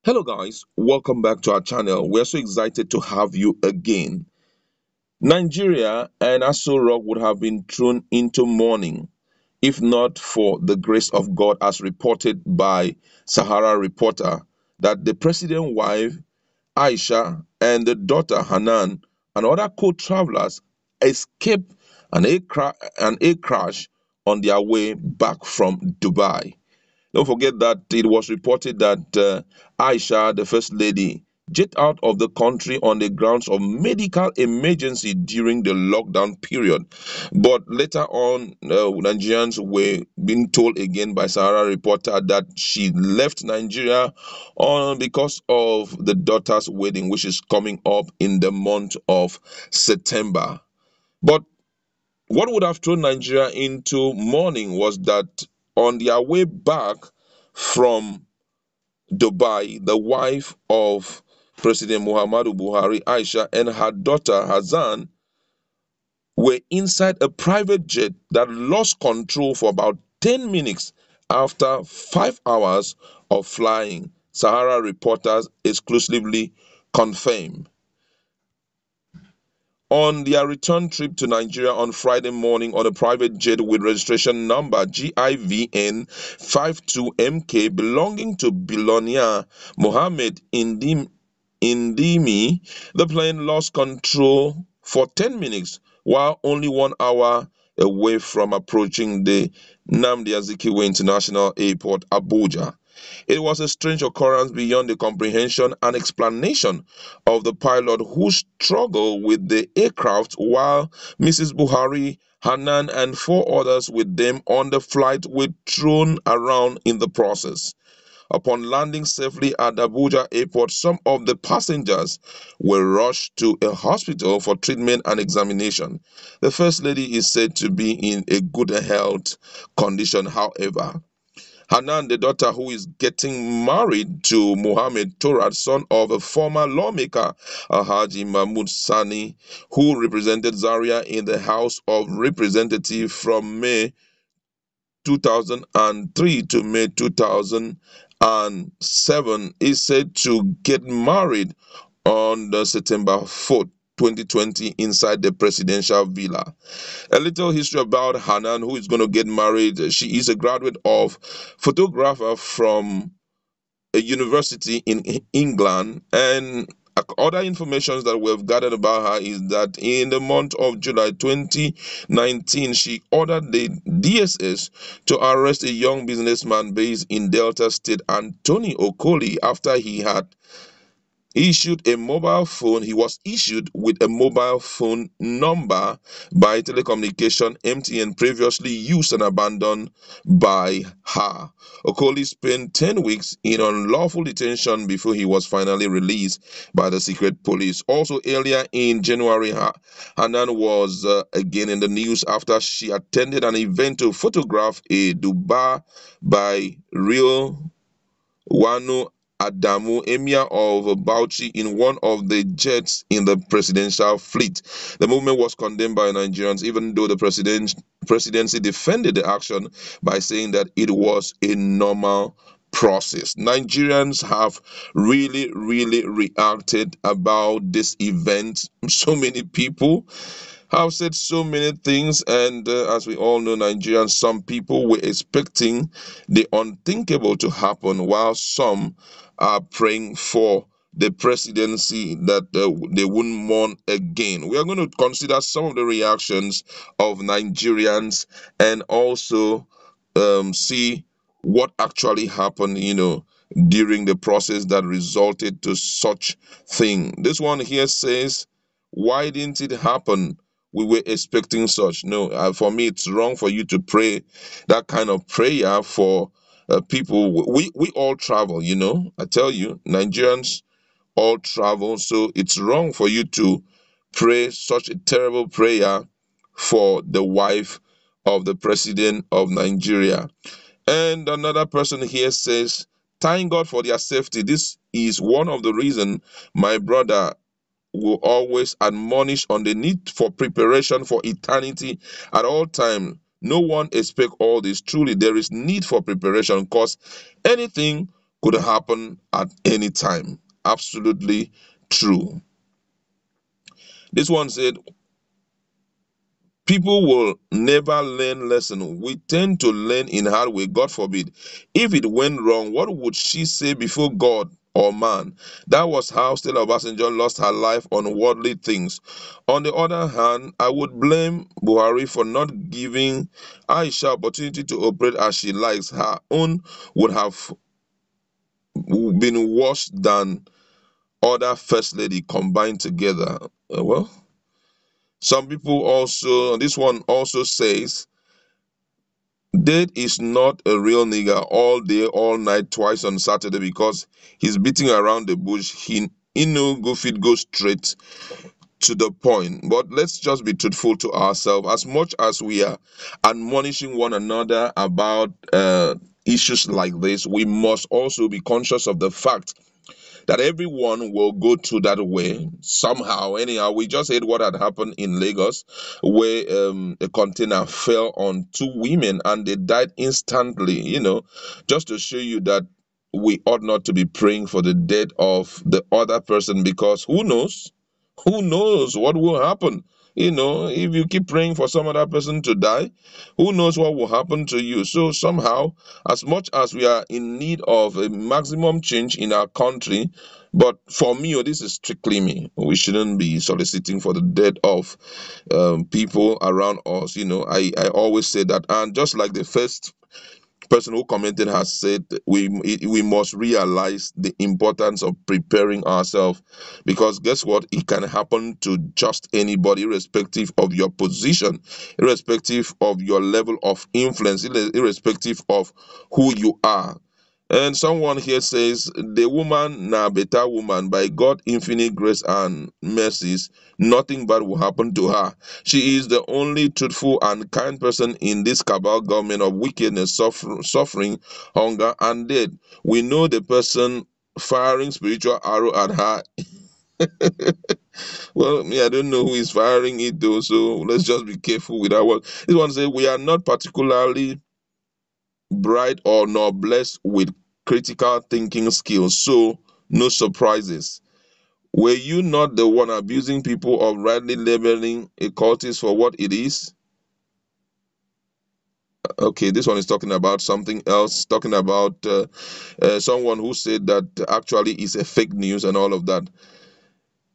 Hello, guys. Welcome back to our channel. We're so excited to have you again. Nigeria and Aso Rock would have been thrown into mourning if not for the grace of God, as reported by Sahara Reporter, that the president's wife, Aisha, and the daughter, Hanan, and other co travelers escaped an air crash on their way back from Dubai. Don't forget that it was reported that Aisha, the first lady, jet out of the country on the grounds of medical emergency during the lockdown period. But later on, Nigerians were being told again by Sahara Reporter that she left Nigeria on because of the daughter's wedding, which is coming up in the month of September. But what would have thrown Nigeria into mourning was that on their way back from Dubai, the wife of President Muhammadu Buhari, Aisha, and her daughter Hazan were inside a private jet that lost control for about 10 minutes after 5 hours of flying. Sahara reporters exclusively confirm. On their return trip to Nigeria on Friday morning on a private jet with registration number GIVN 52MK belonging to billionaire Mohammed Indimi, the plane lost control for 10 minutes while only 1 hour away from approaching the Nnamdi Azikiwe International Airport, Abuja. It was a strange occurrence beyond the comprehension and explanation of the pilot who struggled with the aircraft while Mrs. Buhari, Hanan, and four others with them on the flight were thrown around in the process. Upon landing safely at Abuja Airport, some of the passengers were rushed to a hospital for treatment and examination. The First Lady is said to be in a good health condition, however. Hanan, the daughter who is getting married to Mohammed Torad, son of a former lawmaker, Alhaji Mahmoud Sani, who represented Zaria in the House of Representatives from May 2003 to May 2007, is said to get married on the September 4th, 2020 inside the presidential villa. A little history about Hanan, who is going to get married. She is a graduate of photographer from a university in England, and other information that we've gathered about her is that in the month of July 2019, she ordered the DSS to arrest a young businessman based in Delta State, Anthony Okoli, after he was issued with a mobile phone number by telecommunication MTN previously used and abandoned by her. Okoli spent 10 weeks in unlawful detention before he was finally released by the secret police. Also, earlier in January, Hanan was again in the news after she attended an event to photograph a Dubai by real Wanu Adamu, Emir of Bauchi, in one of the jets in the presidential fleet. The movement was condemned by Nigerians, even though the presidency defended the action by saying that it was a normal process. Nigerians have really reacted about this event. So many people have said so many things, and as we all know, Nigerians, some people were expecting the unthinkable to happen, while some are praying for the presidency that they wouldn't mourn again. We are going to consider some of the reactions of Nigerians and also see what actually happened, during the process that resulted to such thing. This one here says, why didn't it happen? We were expecting such. No, for me, it's wrong for you to pray that kind of prayer for people. We all travel, I tell you, Nigerians all travel. So it's wrong for you to pray such a terrible prayer for the wife of the president of Nigeria. And another person here says, thank God for their safety. This is one of the reasons my brother will always admonish on the need for preparation for eternity at all times. No one expect all this. Truly, there is need for preparation because anything could happen at any time. Absolutely true. This one said, people will never learn lesson. We tend to learn in hard way. God forbid. If it went wrong, what would she say before God or man? That was how Stella Obasanjo lost her life on worldly things. On the other hand, I would blame Buhari for not giving Aisha opportunity to operate as she likes. Her own would have been worse than other first lady combined together. Well, some people also, this one also says, Date is not a real nigga all day, all night, twice on Saturday because he's beating around the bush. He know go fit go straight to the point. But let's just be truthful to ourselves. As much as we are admonishing one another about issues like this, we must also be conscious of the fact that everyone will go through that way somehow. Anyhow, we just heard what had happened in Lagos, where a container fell on two women and they died instantly. Just to show you that we ought not to be praying for the death of the other person, because who knows? Who knows what will happen? If you keep praying for some other person to die, who knows what will happen to you? So, somehow, as much as we are in need of a maximum change in our country, but for me, this is strictly me, we shouldn't be soliciting for the death of people around us. I always say that. And just like the first person who commented has said, we must realize the importance of preparing ourselves, because guess what, it can happen to just anybody, irrespective of your position, irrespective of your level of influence, irrespective of who you are. And someone here says, the woman na better woman, by God infinite grace and mercies, nothing bad will happen to her. She is the only truthful and kind person in this cabal government of wickedness, suffering, hunger, and death. We know the person firing spiritual arrow at her. Well, me, I don't know who is firing it though, so let's just be careful with that one. This one says, we are not particularly bright or nor blessed with critical thinking skills, so no surprises. Were you not the one abusing people of rightly labeling a cultist for what it is? Okay, this one is talking about something else, talking about someone who said that actually is a fake news and all of that.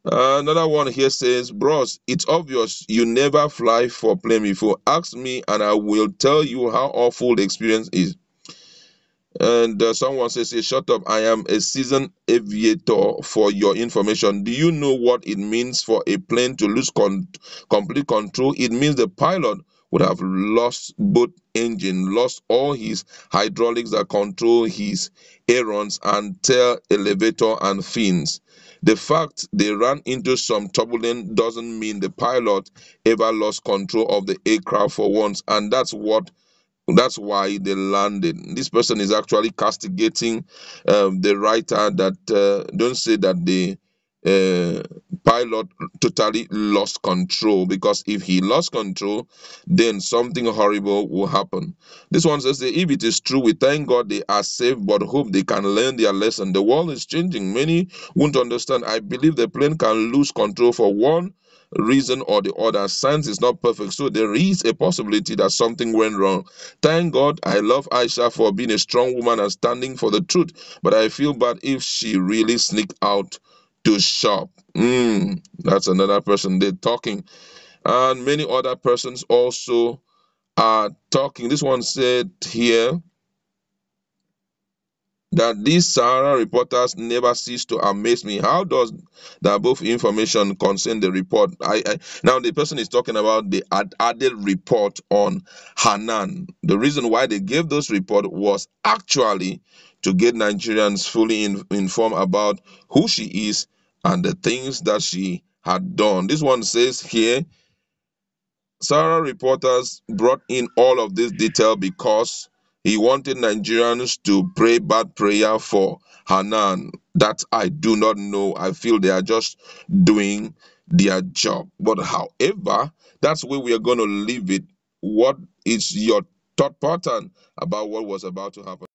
Another one here says, bros, it's obvious you never fly for plane before. Ask me and I will tell you how awful the experience is. And someone says, hey, shut up. I am a seasoned aviator for your information. Do you know what it means for a plane to lose complete control? It means the pilot would have lost both engine, lost all his hydraulics that control his ailerons and tail, elevator, and fins. The fact they ran into some turbulence doesn't mean the pilot ever lost control of the aircraft for once, and that's why they landed. This person is actually castigating the writer that don't say that the uh, pilot totally lost control, because if he lost control, then something horrible will happen. This one says that if it is true, we thank God they are safe, but hope they can learn their lesson. The world is changing. Many won't understand. I believe the plane can lose control for one reason or the other. Science is not perfect, so there is a possibility that something went wrong. Thank God I love Aisha for being a strong woman and standing for the truth, but I feel bad if she really sneaked out to shop. That's another person they're talking. And many other persons also are talking. This one said here that these Sahara reporters never cease to amaze me. How does that both information concern the report? Now the person is talking about the added report on Hanan. The reason why they gave those report was actually to get Nigerians fully informed about who she is and the things that she had done. This one says here, Sarah reporters brought in all of this detail because he wanted Nigerians to pray bad prayer for Hanan. That I do not know. I feel they are just doing their job. But however, that's where we are going to leave it. What is your thought pattern about what was about to happen?